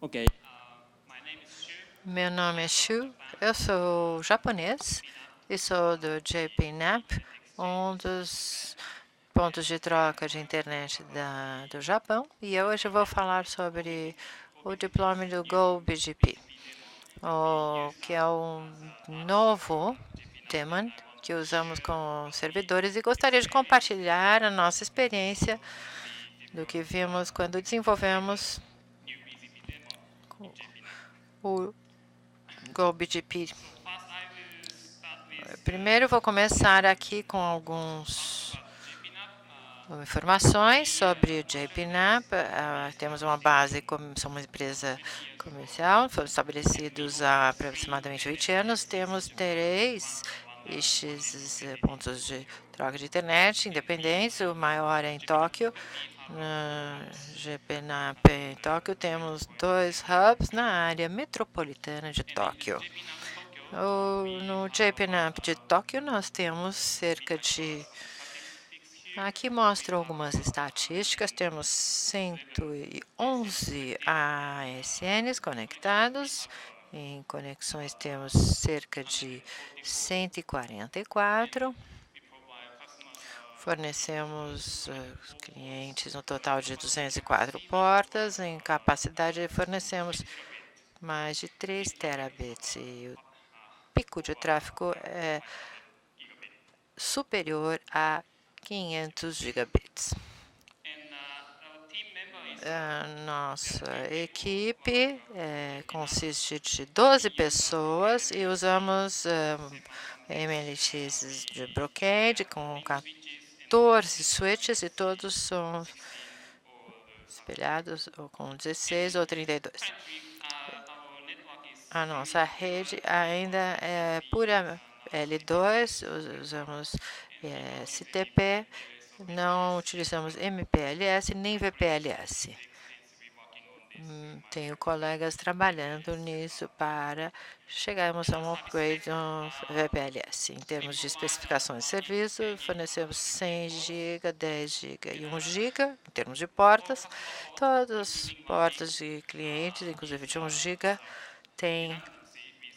Ok. Meu nome é Shu, eu sou japonês e sou do JPNAP, um dos pontos de troca de internet do Japão. E hoje eu vou falar sobre o diploma do GoBGP, que é um novo tema que usamos com servidores, e gostaria de compartilhar a nossa experiência do que vimos quando desenvolvemos o GoBGP. Primeiro vou começar aqui com algumas informações sobre o JPNAP. Temos uma base, somos uma empresa comercial, fomos estabelecidos há aproximadamente 20 anos. Temos 3 pontos de troca de internet independentes, o maior é em Tóquio. Na JPNAP em Tóquio temos 2 hubs na área metropolitana de Tóquio. No JPNAP de Tóquio, nós temos cerca de... Aqui mostro algumas estatísticas. Temos 111 ASNs conectados. Em conexões temos cerca de 144. Fornecemos clientes no total de 204 portas. Em capacidade, fornecemos mais de 3 terabits. E o pico de tráfego é superior a 500 gigabits. A nossa equipe consiste de 12 pessoas e usamos MLX de Brocade com 14 switches, e todos são espelhados ou com 16 ou 32. A nossa rede ainda é pura L2, usamos STP, não utilizamos MPLS nem VPLS. Tenho colegas trabalhando nisso para chegarmos a um upgrade no VPLS. Em termos de especificações de serviço, fornecemos 100 GB, 10 GB e 1 GB. Em termos de portas, todas as portas de clientes, inclusive de 1 GB, têm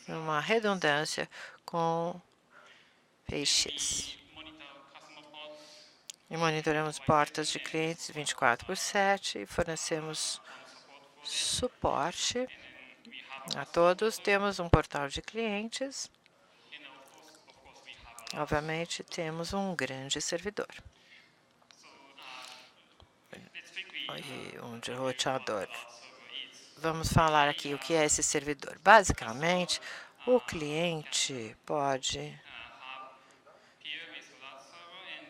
uma redundância com PX. E monitoramos portas de clientes 24/7 e fornecemos suporte a todos. Temos um portal de clientes. Obviamente, temos um grande servidor e um roteador. Vamos falar aqui o que é esse servidor. Basicamente, o cliente pode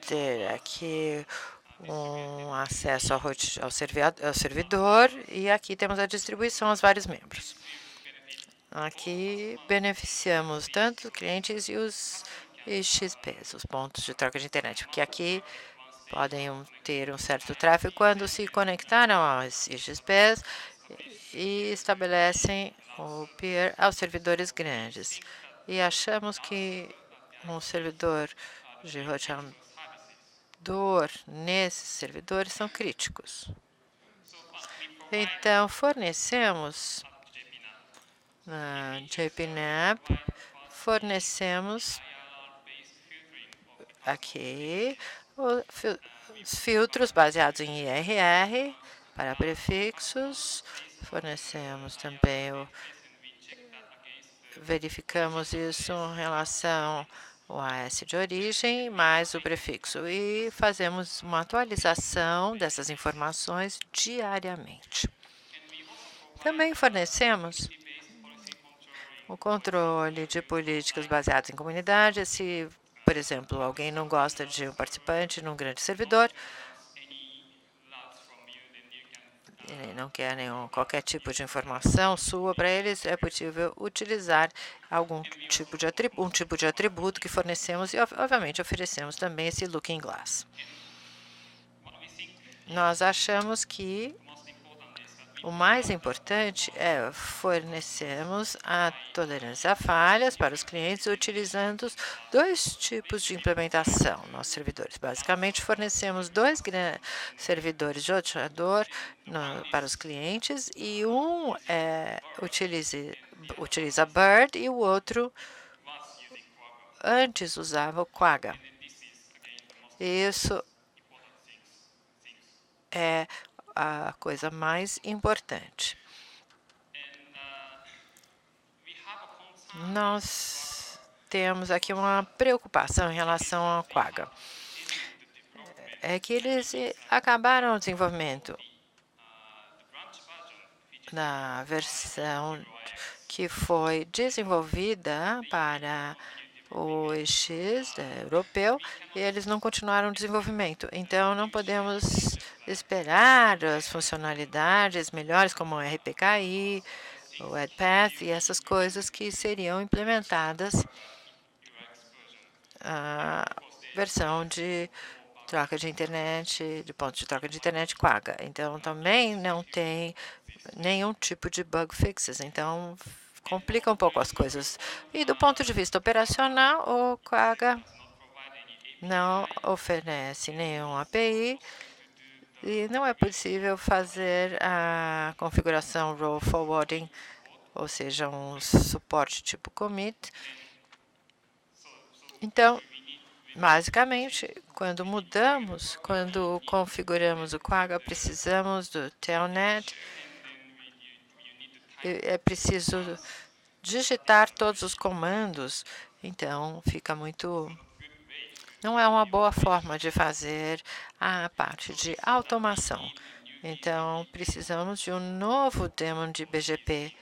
ter aqui um acesso ao servidor, e aqui temos a distribuição aos vários membros. Aqui beneficiamos tanto os clientes e os XPs, os pontos de troca de internet, porque aqui podem ter um certo tráfego quando se conectaram aos XPs e estabelecem o peer aos servidores grandes. E achamos que um servidor de roteamento nesses servidores são críticos. Então, fornecemos na JPNAP, fornecemos aqui os filtros baseados em IRR para prefixos. Fornecemos também verificamos isso em relação ao AS de origem mais o prefixo, e fazemos uma atualização dessas informações diariamente. Também fornecemos o controle de políticas baseadas em comunidade. Se, por exemplo, alguém não gosta de um participante num grande servidor, ele não quer qualquer tipo de informação sua para eles, é possível utilizar algum tipo de atributo que fornecemos, e, obviamente, oferecemos também esse Looking Glass. Nós achamos que O mais importante é fornecermos a tolerância a falhas para os clientes utilizando dois tipos de implementação. Nossos servidores basicamente fornecemos dois servidores de roteador para os clientes e um utiliza Bird e o outro antes usava o Quagga. Isso é a coisa mais importante. Nós temos aqui uma preocupação em relação ao Quagga. É que eles acabaram o desenvolvimento da versão que foi desenvolvida para o EX europeu e eles não continuaram o desenvolvimento. Então, não podemos esperar as funcionalidades melhores como o RPKI, o EdPath e essas coisas que seriam implementadas a versão de troca de internet, de ponto de troca de internet Quagga. Então, também não tem nenhum tipo de bug fixes. Então, complica um pouco as coisas. E do ponto de vista operacional, o Quagga não oferece nenhum API e não é possível fazer a configuração roll forwarding, ou seja, um suporte tipo commit. Então, basicamente, quando configuramos o Quagga, precisamos do telnet. É preciso digitar todos os comandos, então fica muito. Não é uma boa forma de fazer a parte de automação. Então, precisamos de um novo daemon de BGP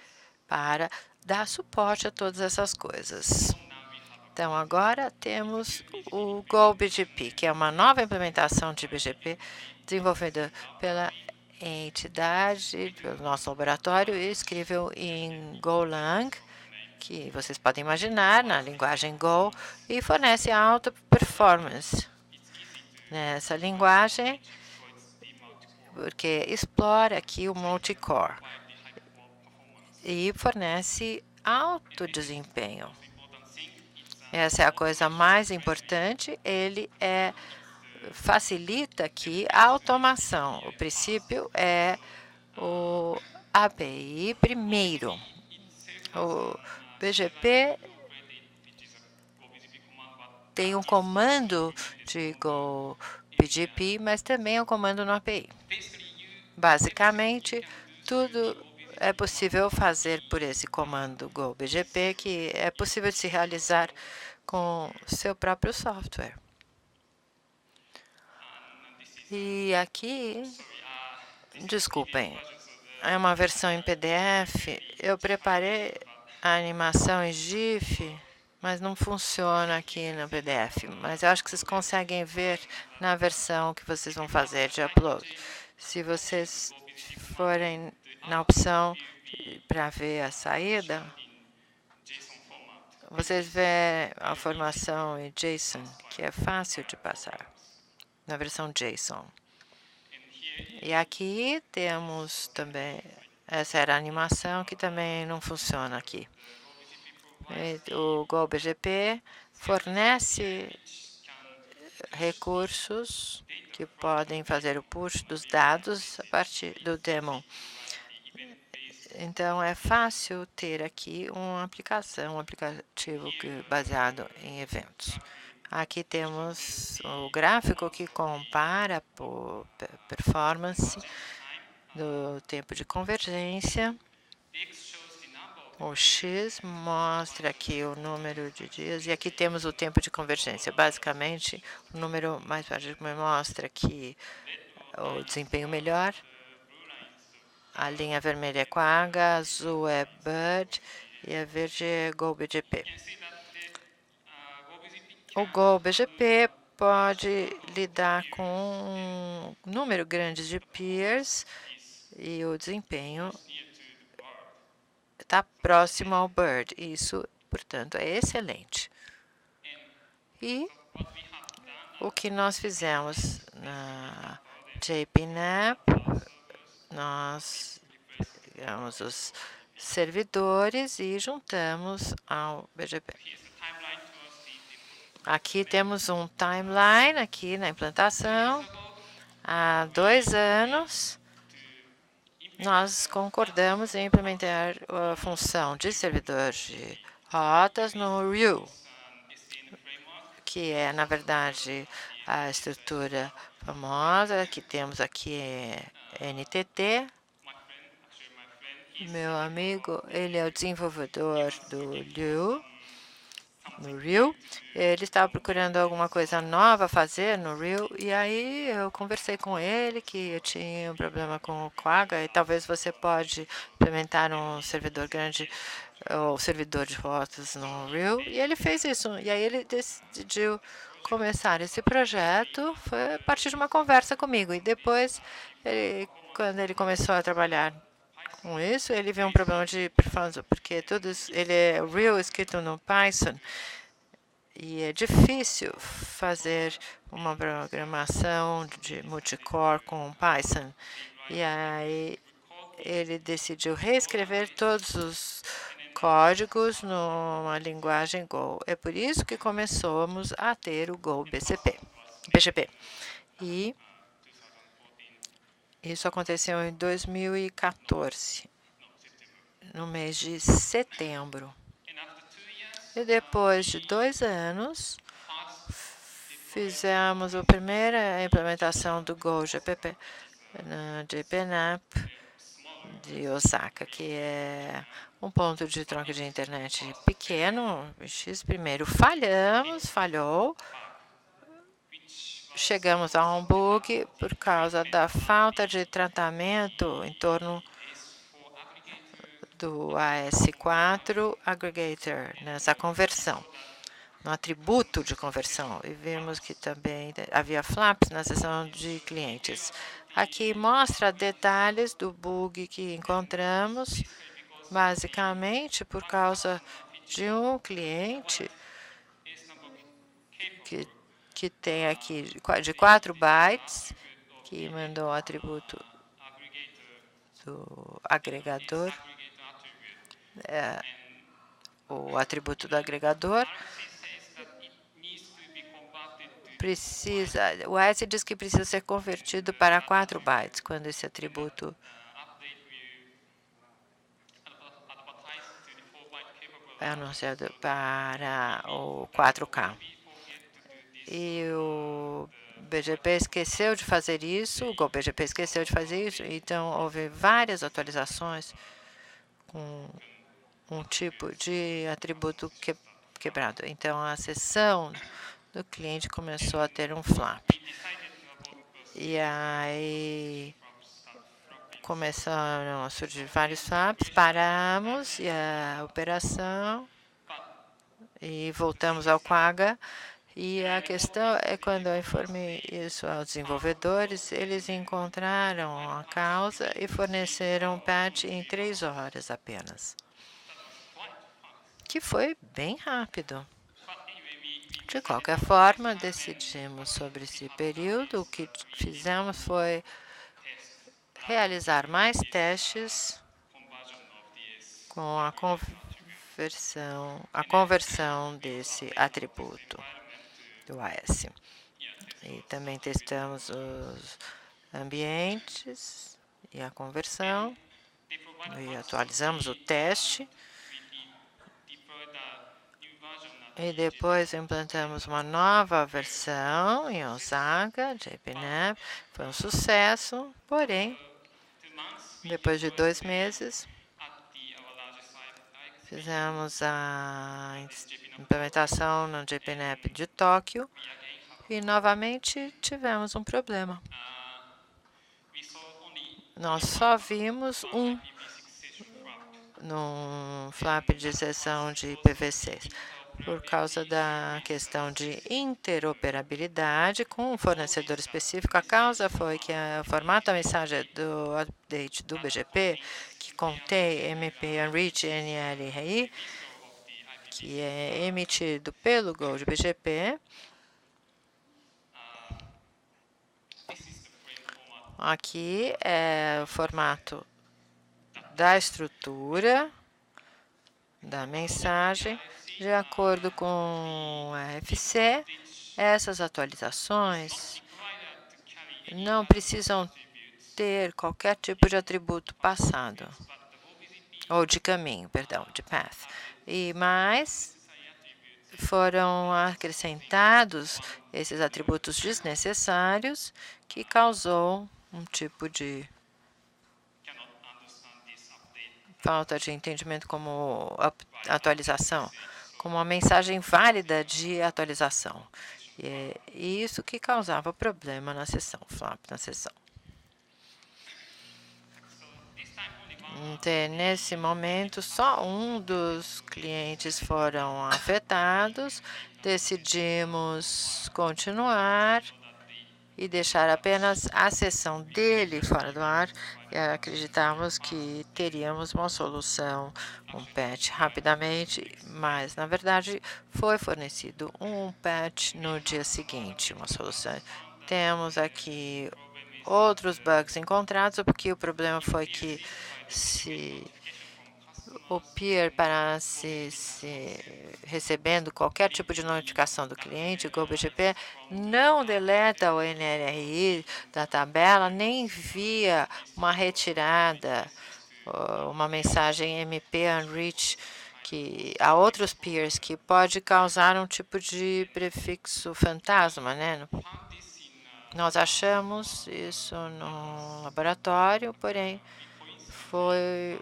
para dar suporte a todas essas coisas. Então, agora temos o GoBGP, que é uma nova implementação de BGP desenvolvida pela entidade, pelo nosso laboratório, e escreveu em Golang, que vocês podem imaginar, na linguagem Go, e fornece alta performance nessa linguagem, porque explora aqui o multicore e fornece alto desempenho. Essa é a coisa mais importante. Ele facilita aqui a automação. O princípio é o API primeiro. O BGP tem um comando de GoBGP, mas também é um comando no API. Basicamente, tudo é possível fazer por esse comando GoBGP, que é possível de se realizar com seu próprio software. E aqui, desculpem, é uma versão em PDF. Eu preparei a animação em GIF, mas não funciona aqui no PDF. Mas eu acho que vocês conseguem ver na versão que vocês vão fazer de upload. Se vocês forem na opção para ver a saída, vocês vê a formação em JSON, que é fácil de passar, na versão JSON. E aqui temos também, essa era a animação que também não funciona aqui. O GoBGP fornece recursos que podem fazer o push dos dados a partir do daemon. Então, é fácil ter aqui uma aplicação, um aplicativo baseado em eventos. Aqui temos o gráfico que compara por performance do tempo de convergência. O X mostra aqui o número de dias, e aqui temos o tempo de convergência. Basicamente, o número mais baixo mostra aqui o desempenho melhor. A linha vermelha é Quagga, azul é Bird e a verde é GoBGP. O GoBGP pode lidar com um número grande de peers e o desempenho está próximo ao Bird. Isso, portanto, é excelente. E o que nós fizemos na JPNAP, nós pegamos os servidores e juntamos ao BGP. Aqui temos um timeline aqui na implantação. Há 2 anos, nós concordamos em implementar a função de servidor de rotas no RIU, que é, na verdade, a estrutura famosa que temos aqui é NTT. Meu amigo, ele é o desenvolvedor do RIU. No RIU, ele estava procurando alguma coisa nova a fazer no RIU, e aí eu conversei com ele que eu tinha um problema com o Quagga, e talvez você pode implementar um servidor grande, ou servidor de rotas no RIU, e ele fez isso. E aí ele decidiu começar esse projeto, foi a partir de uma conversa comigo, e depois, quando ele começou a trabalhar com isso, ele viu um problema de performance, porque ele é real escrito no Python e é difícil fazer uma programação de multicore com Python. E aí ele decidiu reescrever todos os códigos numa linguagem Go. É por isso que começamos a ter o Go BGP. E isso aconteceu em 2014, no mês de setembro. E depois de 2 anos, fizemos a primeira implementação do Go GPP na JPNAP de Osaka, que é um ponto de troca de internet pequeno. Primeiro falhou. Chegamos a um bug por causa da falta de tratamento em torno do AS4 Aggregator, nessa conversão, no atributo de conversão. E vimos que também havia flaps na seção de clientes. Aqui mostra detalhes do bug que encontramos, basicamente por causa de um cliente que tem aqui de 4 bytes, que mandou o atributo do agregador, o atributo do agregador. O AS diz que precisa ser convertido para 4 bytes, quando esse atributo é anunciado para o 4K. E o BGP esqueceu de fazer isso, o GoBGP esqueceu de fazer isso, então houve várias atualizações com um tipo de atributo quebrado. Então, a sessão do cliente começou a ter um flap. E aí começaram a surgir vários flaps, paramos e a operação e voltamos ao Quagga. E a questão é, quando eu informei isso aos desenvolvedores, eles encontraram a causa e forneceram um patch em 3 horas apenas, que foi bem rápido. De qualquer forma, decidimos sobre esse período. O que fizemos foi realizar mais testes com a conversão desse atributo do AS. E também testamos os ambientes e a conversão, e atualizamos o teste. E depois implantamos uma nova versão em Osaka, JPNAP. Foi um sucesso, porém, depois de 2 meses, fizemos a implementação no JPNAP de Tóquio e novamente tivemos um problema. Nós só vimos no flap de seção de IPv6, por causa da questão de interoperabilidade com um fornecedor específico. A causa foi que o formato da mensagem do update do BGP, que contém MP Enrich NLRI, que é emitido pelo Gold BGP, aqui é o formato da estrutura da mensagem de acordo com a RFC. Essas atualizações não precisam ter qualquer tipo de atributo passado, ou de caminho, perdão, de path. Mas foram acrescentados esses atributos desnecessários que causou um tipo de falta de entendimento como atualização, como uma mensagem válida de atualização. E isso que causava problema na sessão, flap na sessão. Nesse momento, só um dos clientes foram afetados. Decidimos continuar e deixar apenas a sessão dele fora do ar. E acreditávamos que teríamos uma solução, um patch rapidamente, mas na verdade foi fornecido um patch no dia seguinte, uma solução. Temos aqui outros bugs encontrados, porque o problema foi que se o peer parasse recebendo qualquer tipo de notificação do cliente, o GoBGP não deleta o NRI da tabela, nem envia uma retirada, uma mensagem MP unreach a outros peers, que pode causar um tipo de prefixo fantasma, né? Nós achamos isso no laboratório, porém foi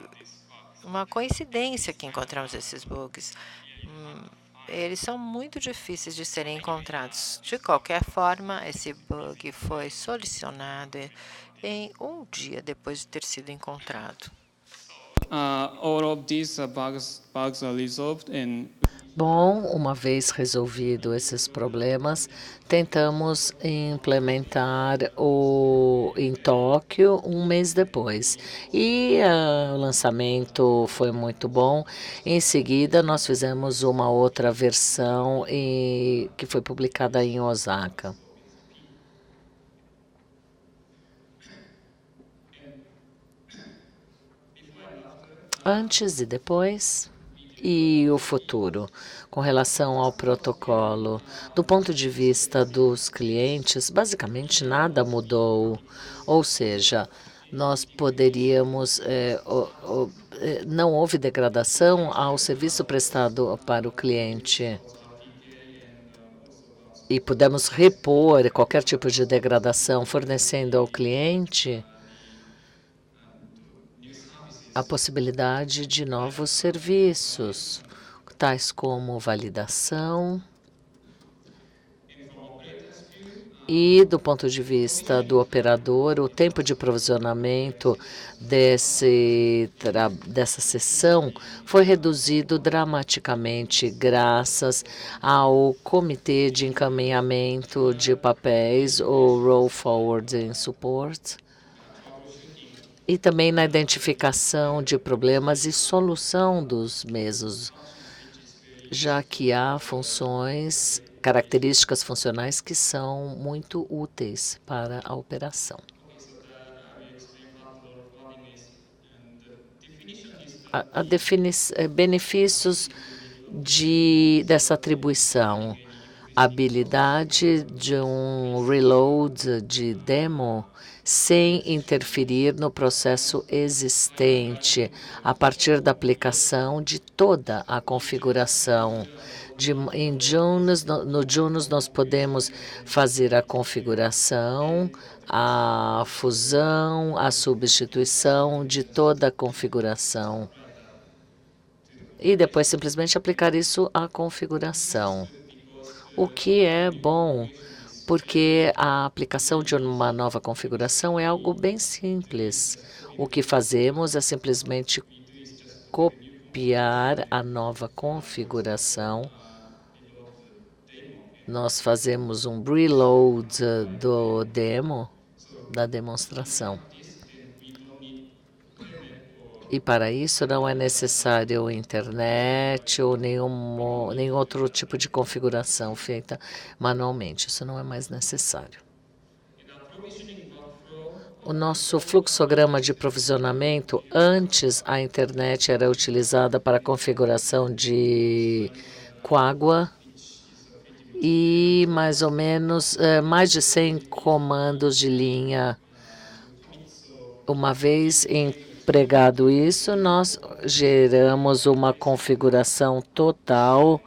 uma coincidência que encontramos esses bugs. Eles são muito difíceis de serem encontrados. De qualquer forma, esse bug foi solucionado em um dia depois de ter sido encontrado. All of these bugs are resolved and Bom, uma vez resolvido esses problemas, tentamos implementar em Tóquio um mês depois. E o lançamento foi muito bom. Em seguida, nós fizemos uma outra versão que foi publicada em Osaka. Antes e depois. E o futuro, com relação ao protocolo. Do ponto de vista dos clientes, basicamente nada mudou. Ou seja, nós poderíamos, não houve degradação ao serviço prestado para o cliente. E pudemos repor qualquer tipo de degradação, fornecendo ao cliente a possibilidade de novos serviços, tais como validação. E, do ponto de vista do operador, o tempo de provisionamento dessa sessão foi reduzido dramaticamente graças ao Comitê de Encaminhamento de Papéis, ou Roll Forwarding Support, e também na identificação de problemas e solução dos mesmos, já que há características funcionais que são muito úteis para a operação. Benefícios dessa atribuição: habilidade de um reload de demo sem interferir no processo existente, a partir da aplicação de toda a configuração. No Junos, nós podemos fazer a configuração, a fusão, a substituição de toda a configuração. E depois simplesmente aplicar isso à configuração. O que é bom, porque a aplicação de uma nova configuração é algo bem simples. O que fazemos é simplesmente copiar a nova configuração. Nós fazemos um reload do demo, da demonstração. E para isso não é necessário internet ou nenhum outro tipo de configuração feita manualmente. Isso não é mais necessário. O nosso fluxograma de provisionamento, antes a internet era utilizada para configuração de Quagga e mais ou menos mais de 100 comandos de linha. Uma vez empregado isso, nós geramos uma configuração total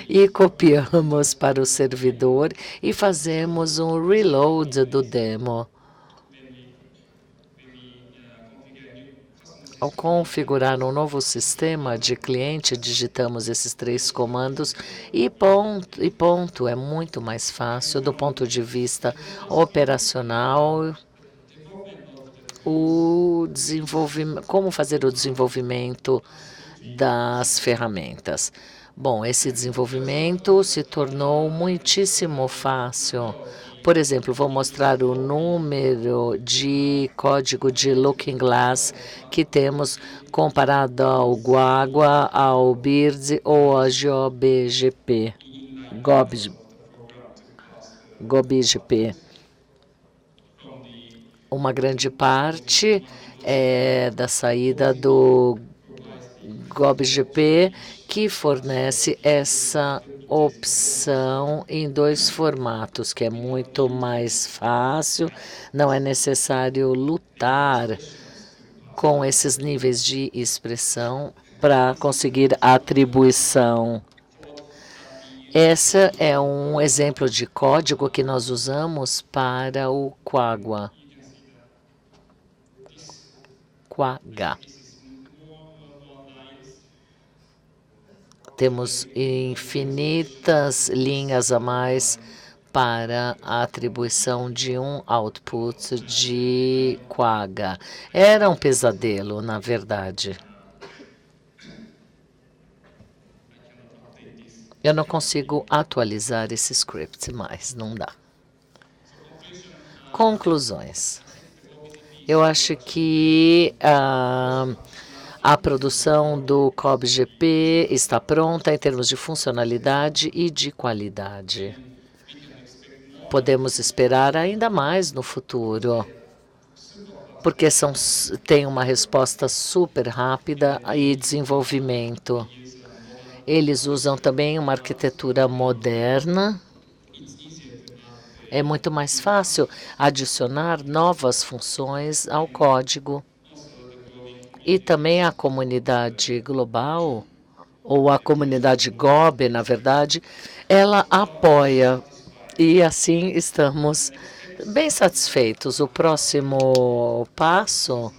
e copiamos para o servidor e fazemos um reload do demo. Ao configurar um novo sistema de cliente, digitamos esses 3 comandos e ponto. É muito mais fácil do ponto de vista operacional. O desenvolvimento, como fazer o desenvolvimento das ferramentas. Bom, esse desenvolvimento se tornou muitíssimo fácil. Por exemplo, vou mostrar o número de código de Looking Glass que temos comparado ao Quagga, ao BIRD ou ao GOBGP. Uma grande parte é da saída do GOBGP, que fornece essa opção em 2 formatos, que é muito mais fácil, não é necessário lutar com esses níveis de expressão para conseguir a atribuição. Esse é um exemplo de código que nós usamos para o Quagga. Temos infinitas linhas a mais para a atribuição de um output de Quagga. Era um pesadelo, na verdade. Eu não consigo atualizar esse script mais, não dá. Conclusões. Eu acho que a produção do COBGP está pronta em termos de funcionalidade e de qualidade. Podemos esperar ainda mais no futuro, porque tem uma resposta super rápida e desenvolvimento. Eles usam também uma arquitetura moderna. É muito mais fácil adicionar novas funções ao código. E também a comunidade global, ou a comunidade GOB, na verdade, ela apoia. E assim estamos bem satisfeitos. O próximo passo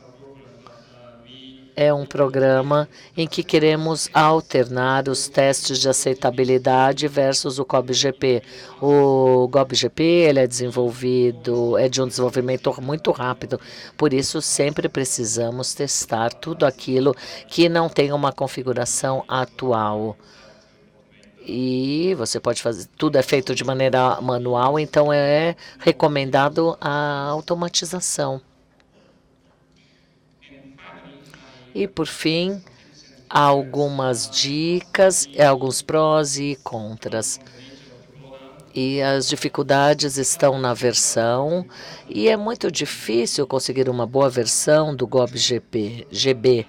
é um programa em que queremos alternar os testes de aceitabilidade versus o COBGP. O GOBGP ele é de um desenvolvimento muito rápido, por isso sempre precisamos testar tudo aquilo que não tem uma configuração atual. E você pode fazer, tudo é feito de maneira manual, então é recomendado a automatização. E, por fim, há algumas dicas, alguns prós e contras. E as dificuldades estão na versão, e é muito difícil conseguir uma boa versão do GB.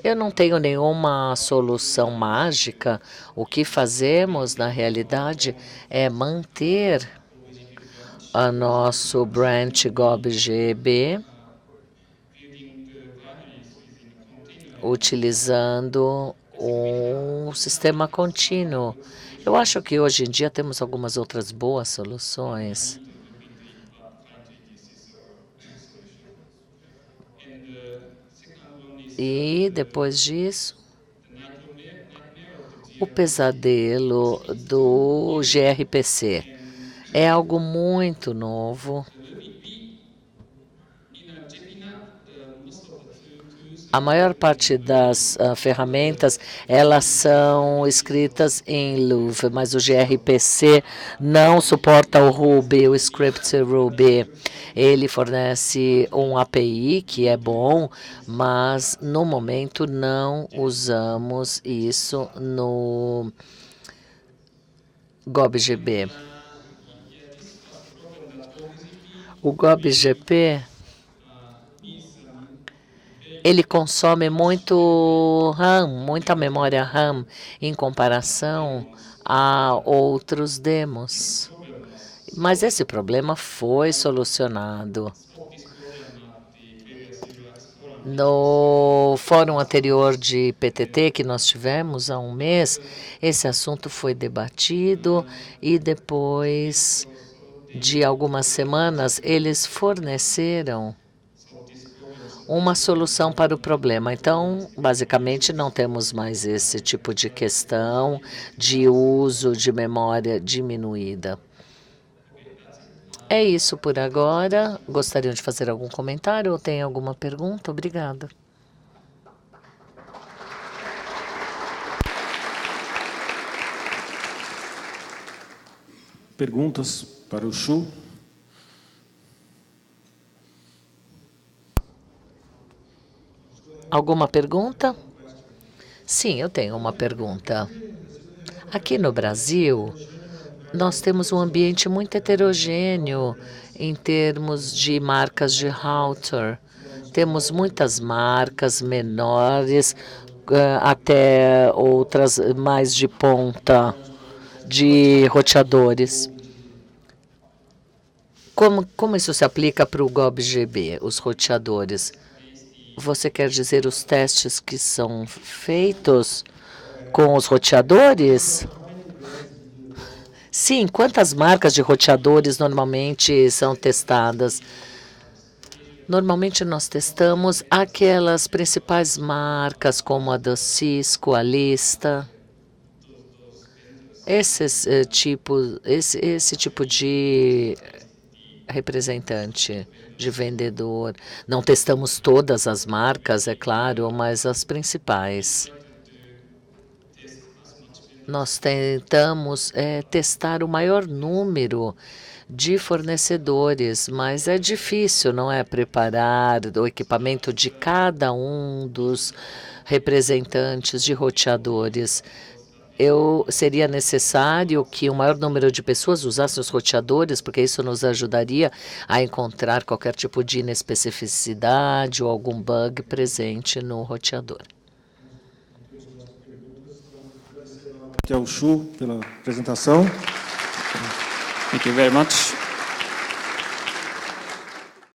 Eu não tenho nenhuma solução mágica. O que fazemos, na realidade, é manter o nosso branch GOBGB, utilizando um sistema contínuo. Eu acho que hoje em dia temos algumas outras boas soluções. E depois disso, o pesadelo do gRPC é algo muito novo. A maior parte das ferramentas, elas são escritas em Lua, mas o gRPC não suporta o Ruby, o script Ruby. Ele fornece um API que é bom, mas no momento não usamos isso no GOBGB. O GOB-GP, ele consome muito RAM, muita memória RAM, em comparação a outros demos. Mas esse problema foi solucionado. No fórum anterior de PTT que nós tivemos há um mês, esse assunto foi debatido e depois de algumas semanas eles forneceram uma solução para o problema. Então, basicamente, não temos mais esse tipo de questão de uso de memória diminuída. É isso por agora. Gostariam de fazer algum comentário ou tem alguma pergunta? Obrigada. Perguntas para o Chu? Alguma pergunta? Sim, eu tenho uma pergunta. Aqui no Brasil, nós temos um ambiente muito heterogêneo em termos de marcas de router. Temos muitas marcas menores, até outras mais de ponta, de roteadores. Como isso se aplica para o GOB-GB, os roteadores? Você quer dizer os testes que são feitos com os roteadores? Sim, quantas marcas de roteadores normalmente são testadas? Normalmente nós testamos aquelas principais marcas, como a da Cisco, a Lista. Esse tipo de representante, de vendedor. Não testamos todas as marcas, é claro, mas as principais. Nós tentamos testar o maior número de fornecedores, mas é difícil, não é, preparar o equipamento de cada um dos representantes de roteadores. Seria necessário que o maior número de pessoas usassem os roteadores, porque isso nos ajudaria a encontrar qualquer tipo de inespecificidade ou algum bug presente no roteador. Ao Chu pela apresentação. Thank you very much.